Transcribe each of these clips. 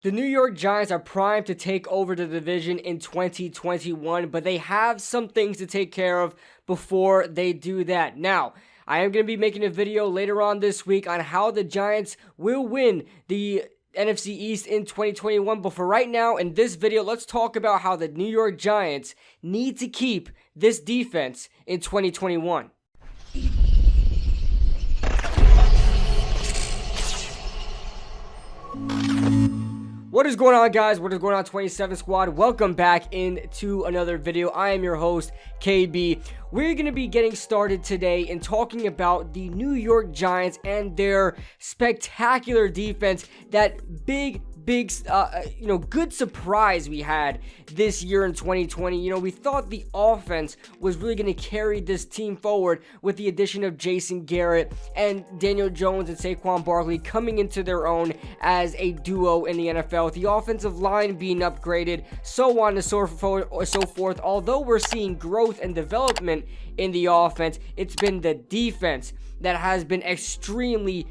The New York Giants are primed to take over the division in 2021, but they have some things to take care of before they do that. Now, I am going to be making a video later on this week on how the Giants will win the NFC East in 2021, but for right now, in this video, let's talk about how the New York Giants need to keep this defense in 2021. What is going on, guys? What is going on, 27 Squad? Welcome back into another video. I am your host, KB. We're going to be getting started today and talking about the New York Giants and their spectacular defense, that big, good surprise we had this year in 2020. We thought the offense was really going to carry this team forward with the addition of Jason Garrett and Daniel Jones and Saquon Barkley coming into their own as a duo in the NFL, with the offensive line being upgraded, so on and so forth. Although we're seeing growth and development in the offense, it's been the defense that has been extremely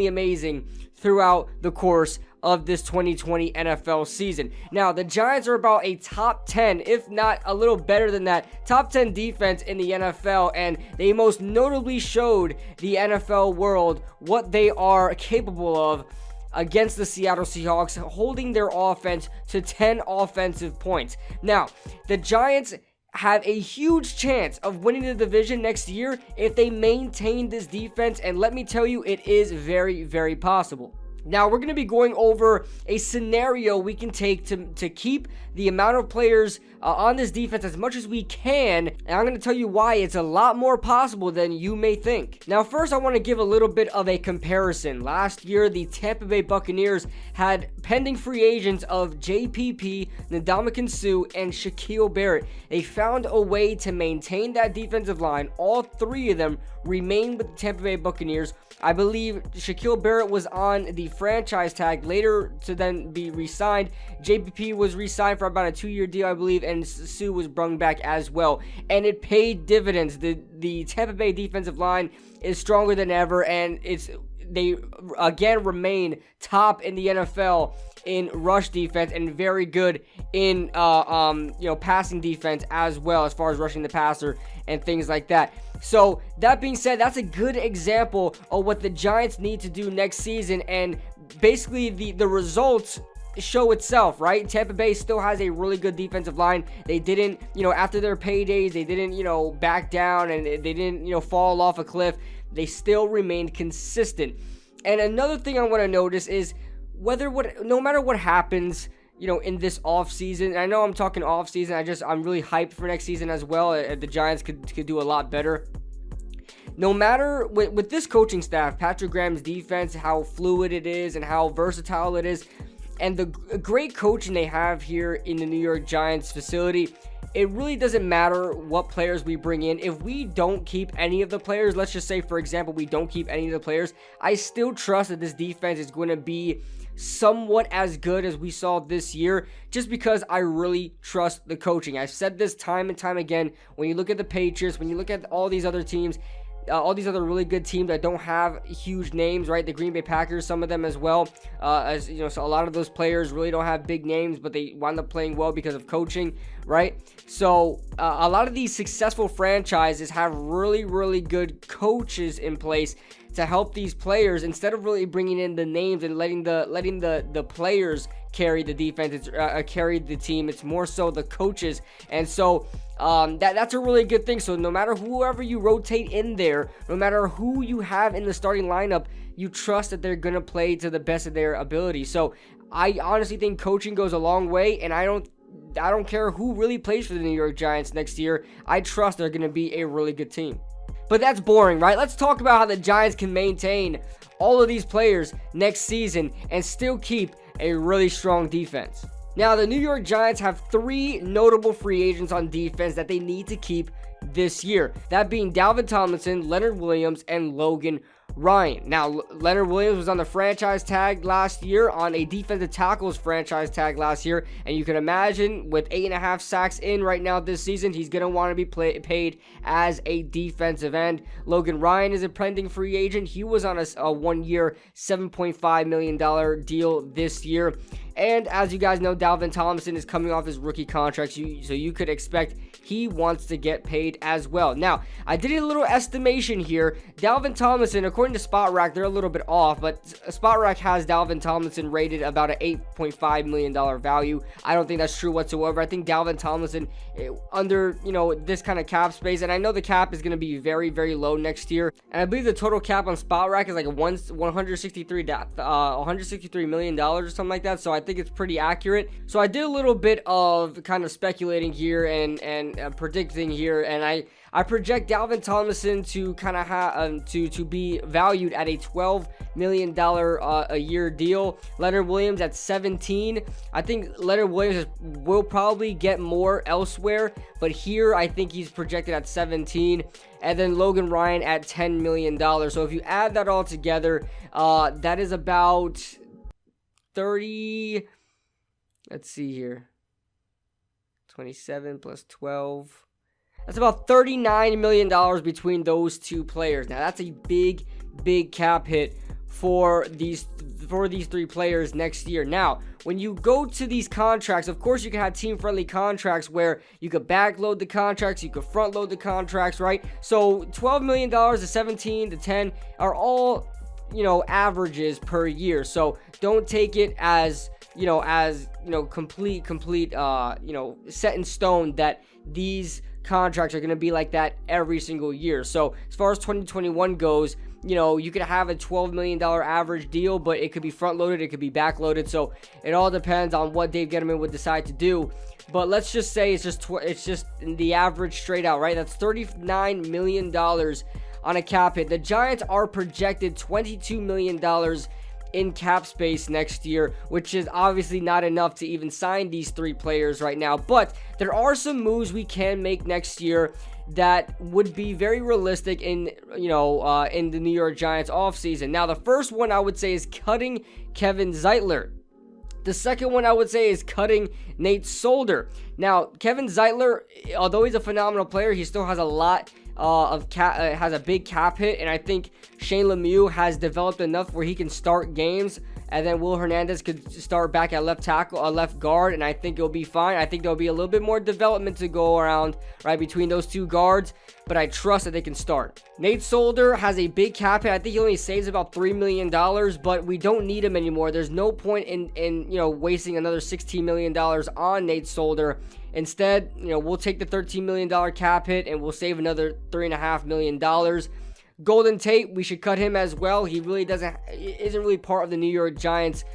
amazing throughout the course of this 2020 NFL season. Now, the Giants are about a top 10, if not a little better than that, top 10 defense in the NFL, and they most notably showed the NFL world what they are capable of against the Seattle Seahawks, holding their offense to 10 offensive points. Now, the Giants have a huge chance of winning the division next year if they maintain this defense, and let me tell you, it is very possible. Now, we're going to be going over a scenario we can take to keep the amount of players on this defense as much as we can, and I'm going to tell you why it's a lot more possible than you may think. Now, first, I want to give a little bit of a comparison. Last year, the Tampa Bay Buccaneers had pending free agents of JPP, Ndamukong Suh, and Shaquille Barrett. They found a way to maintain that defensive line. All three of them remain with the Tampa Bay Buccaneers. I believe Shaquille Barrett was on the franchise tag, later to then be re-signed. JPP was re-signed for about a 2-year deal, I believe, and Suh was brought back as well. And it paid dividends. The Tampa Bay defensive line is stronger than ever, and they again remain top in the NFL in rush defense and very good in passing defense as well, as far as rushing the passer and things like that. So that being said, that's a good example of what the Giants need to do next season, and basically the results show itself, right? Tampa Bay still has a really good defensive line. They didn't, after their paydays, they didn't, back down, and they didn't, fall off a cliff. They still remained consistent. And another thing I want to notice is no matter what happens, in this offseason, I know I'm talking offseason, I'm really hyped for next season as well. The Giants could do a lot better. No matter with this coaching staff, Patrick Graham's defense, how fluid it is and how versatile it is, and the great coaching they have here in the New York Giants facility, it really doesn't matter what players we bring in. If we don't keep any of the players, let's just say, for example, we don't keep any of the players, I still trust that this defense is going to be somewhat as good as we saw this year, just because I really trust the coaching. I've said this time and time again. When you look at the Patriots, when you look at all these other teams, all these other really good teams that don't have huge names, right? The Green Bay Packers, some of them as well. So a lot of those players really don't have big names, but they wind up playing well because of coaching, right? So a lot of these successful franchises have really good coaches in place to help these players, instead of really bringing in the names and letting the players carry the defense, carry the team. It's more so the coaches, and so that's a really good thing. So no matter whoever you rotate in there, no matter who you have in the starting lineup, you trust that they're gonna play to the best of their ability. So I honestly think coaching goes a long way, and I don't care who really plays for the New York Giants next year. I trust they're gonna be a really good team. But that's boring, right? Let's talk about how the Giants can maintain all of these players next season and still keep a really strong defense. Now, the New York Giants have 3 notable free agents on defense that they need to keep this year. That being Dalvin Tomlinson, Leonard Williams, and Logan Ryan. Now, Leonard Williams was on the franchise tag last year, on a defensive tackles franchise tag last year, and you can imagine with 8.5 sacks in right now this season, he's going to want to be paid as a defensive end. Logan Ryan is a pending free agent. He was on a 1-year, $7.5 million deal this year. And as you guys know, Dalvin Tomlinson is coming off his rookie contract, so you could expect he wants to get paid as well. Now, I did a little estimation here. Dalvin Tomlinson, according to Spot Rack, they're a little bit off, but Spot Rack has Dalvin Tomlinson rated about an $8.5 million value. I don't think that's true whatsoever. I think Dalvin Tomlinson, under, this kind of cap space, and I know the cap is going to be very, very low next year, and I believe the total cap on Spot Rack is like $163 million or something like that, so I think it's pretty accurate. So I did a little bit of kind of speculating here and predicting here, and I project Dalvin Tomlinson to kind of have to be valued at a $12 million a year deal. Leonard Williams at 17. I think Leonard Williams will probably get more elsewhere, but here I think he's projected at 17. And then Logan Ryan at $10 million. So if you add that all together, that is about 30. Let's see here. 27 plus 12. That's about $39 million between those two players. Now, that's a big, big cap hit for these three players next year. Now, when you go to these contracts, of course, you can have team-friendly contracts where you could backload the contracts, you could front-load the contracts, right? So, $12 million to 17 to 10 are all, averages per year. So, don't take it as complete, set in stone that these contracts are going to be like that every single year. So as far as 2021 goes, you could have a $12 million average deal, but it could be front loaded, it could be back loaded. So it all depends on what Dave Gettleman would decide to do. But let's just say it's just the average straight out, right? That's $39 million on a cap hit. The Giants are projected $22 million in cap space next year, which is obviously not enough to even sign these three players right now. But there are some moves we can make next year that would be very realistic in the New York Giants offseason. Now, the first one I would say is cutting Kevin Zeitler. The second one I would say is cutting Nate Solder. Now, Kevin Zeitler, although he's a phenomenal player, he still has a lot has a big cap hit, and I think Shane Lemieux has developed enough where he can start games, and then Will Hernandez could start back at left tackle or left guard, and I think it'll be fine. I think there'll be a little bit more development to go around right between those two guards, but I trust that they can start. Nate Solder has a big cap hit. I think he only saves about $3 million, but we don't need him anymore. There's no point in wasting another $16 million on Nate Solder. Instead, we'll take the $13 million cap hit and we'll save another $3.5 million. Golden Tate, we should cut him as well. He really isn't really part of the New York Giants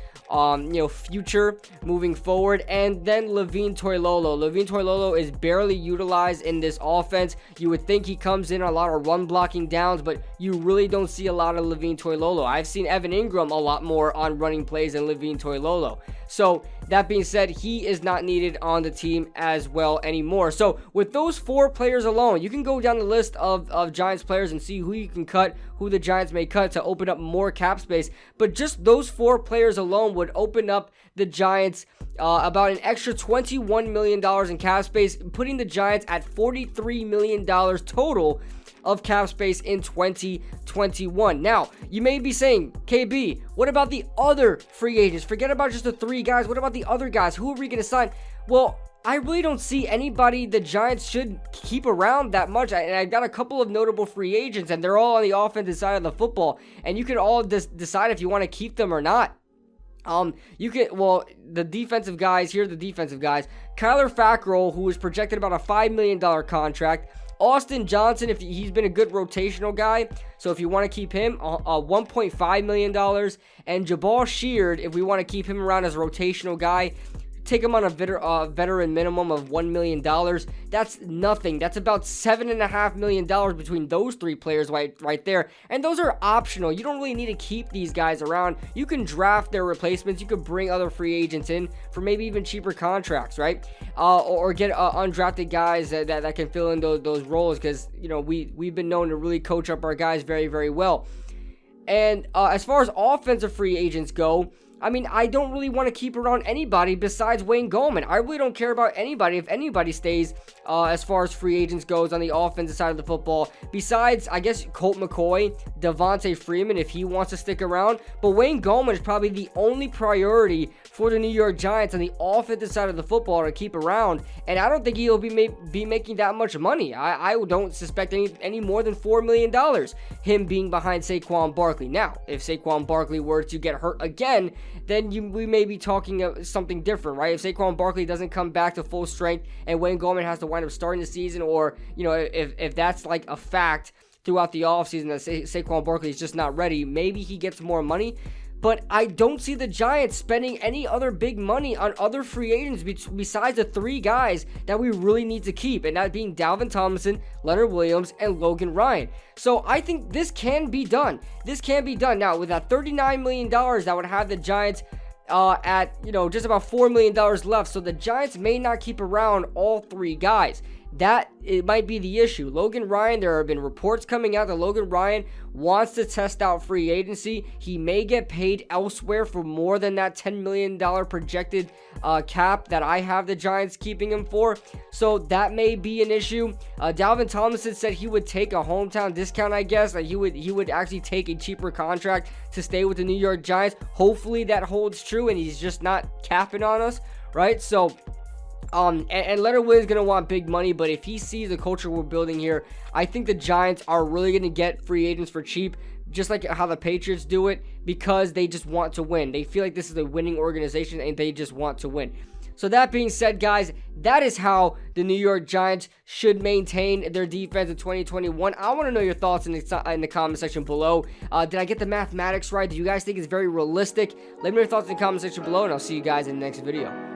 future moving forward. And then Levine Toilolo is barely utilized in this offense. You would think he comes in a lot of run blocking downs, but you really don't see a lot of Levine Toilolo. I've seen Evan Ingram a lot more on running plays than Levine Toilolo. So that being said, he is not needed on the team as well anymore. So with those four players alone, you can go down the list of Giants players and see who you can cut, who the Giants may cut to open up more cap space. But just those four players alone would open up the Giants about an extra $21 million in cap space, putting the Giants at $43 million total of cap space in 2021. Now, you may be saying, KB, what about the other free agents? Forget about just the three guys. What about the other guys? Who are we going to sign? Well, I really don't see anybody the Giants should keep around that much. And I've got a couple of notable free agents, and they're all on the offensive side of the football. And you can all decide if you want to keep them or not. The defensive guys, here are the defensive guys. Kyler Fackrell, who is projected about a $5 million contract. Austin Johnson, if he's been a good rotational guy, so if you want to keep him, $1.5 million. And Jabal Sheard, if we want to keep him around as a rotational guy, take him on a veteran minimum of $1 million. That's nothing. That's about $7.5 million between those three players right there. And those are optional. You don't really need to keep these guys around. You can draft their replacements. You could bring other free agents in for maybe even cheaper contracts, right? Or get undrafted guys that can fill in those roles, because we've been known to really coach up our guys very, very well. And as far as offensive free agents go, I mean, I don't really want to keep around anybody besides Wayne Gallman. I really don't care about anybody if anybody stays as far as free agents goes on the offensive side of the football. Besides, I guess, Colt McCoy, Devontae Freeman, if he wants to stick around. But Wayne Gallman is probably the only priority for the New York Giants on the offensive side of the football to keep around. And I don't think he'll be making that much money. I don't suspect any more than $4 million, him being behind Saquon Barkley. Now, if Saquon Barkley were to get hurt again, then we may be talking something different, right? If Saquon Barkley doesn't come back to full strength and Wayne Gallman has to wind up starting the season, or, you know, if that's like a fact throughout the offseason that Saquon Barkley is just not ready, maybe he gets more money. But I don't see the Giants spending any other big money on other free agents besides the 3 guys that we really need to keep, and that being Dalvin Tomlinson, Leonard Williams, and Logan Ryan. So I think this can be done. This can be done. Now, with that $39 million, that would have the Giants at, you know, just about $4 million left. So the Giants may not keep around all 3 guys. That it might be the issue. Logan Ryan, there have been reports coming out that Logan Ryan wants to test out free agency. He may get paid elsewhere for more than that $10 million projected cap that I have the Giants keeping him for. So that may be an issue. Dalvin Tomlinson said he would take a hometown discount, I guess. Like he would actually take a cheaper contract to stay with the New York Giants. Hopefully that holds true and he's just not capping on us, right? So and Leonard Williams is going to want big money, but if he sees the culture we're building here, I think the Giants are really going to get free agents for cheap, just like how the Patriots do it, because they just want to win. They feel like this is a winning organization and they just want to win. So that being said, guys, that is how the New York Giants should maintain their defense in 2021. I want to know your thoughts in the comment section below. Did I get the mathematics right? Do you guys think it's very realistic? Let me know your thoughts in the comment section below, and I'll see you guys in the next video.